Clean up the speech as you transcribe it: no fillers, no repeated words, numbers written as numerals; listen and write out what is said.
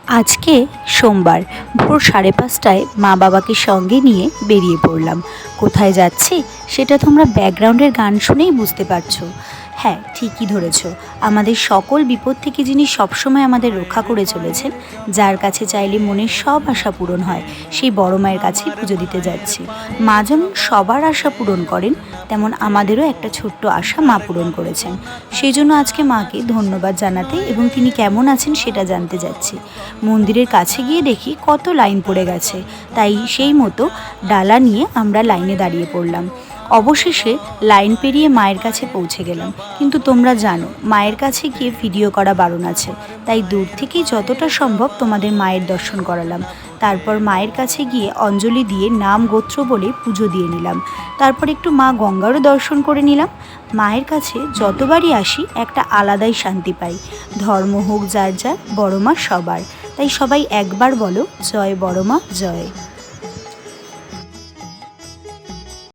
আজকে সোমবার ভোর 5:30টায় মা বাবাকে সঙ্গে নিয়ে বেরিয়ে পড়লাম। কোথায় যাচ্ছি সেটা তোমরা ব্যাকগ্রাউন্ডের গান শুনেই বুঝতে পারছো। হ্যাঁ, ঠিকই ধরেছ, আমাদের সকল বিপদ থেকে যিনি সবসময় আমাদের রক্ষা করে চলেছেন, যার কাছে চাইলে মনের সব আশা পূরণ হয়, সেই বড় মায়ের কাছেই পুজো দিতে যাচ্ছি। মা যেমন সবার আশা পূরণ করেন, তেমন আমাদেরও একটা ছোট্ট আশা মা পূরণ করেছেন। সেই জন্য আজকে মাকে ধন্যবাদ জানাতে এবং তিনি কেমন আছেন সেটা জানতে যাচ্ছি। মন্দিরের কাছে গিয়ে দেখি কত লাইন পড়ে গেছে, তাই সেই মতো ডালা নিয়ে আমরা লাইনে দাঁড়িয়ে পড়লাম। অবশেষে লাইন পেরিয়ে মায়ের কাছে পৌঁছে গেলাম, কিন্তু তোমরা জানো মায়ের কাছে গিয়ে ভিডিও করা বারণ আছে, তাই দূর থেকেই যতটা সম্ভব তোমাদের মায়ের দর্শন করালাম। তারপর মায়ের কাছে গিয়ে অঞ্জলি দিয়ে নাম গোত্র বলে পুজো দিয়ে নিলাম। তারপর একটু মা গঙ্গারও দর্শন করে নিলাম। মায়ের কাছে যতবারই আসি একটা আলাদাই শান্তি পাই। ধর্ম হোক যার যার, বড় মা সবার। তাই সবাই একবার বলো, জয় বড় মা জয়।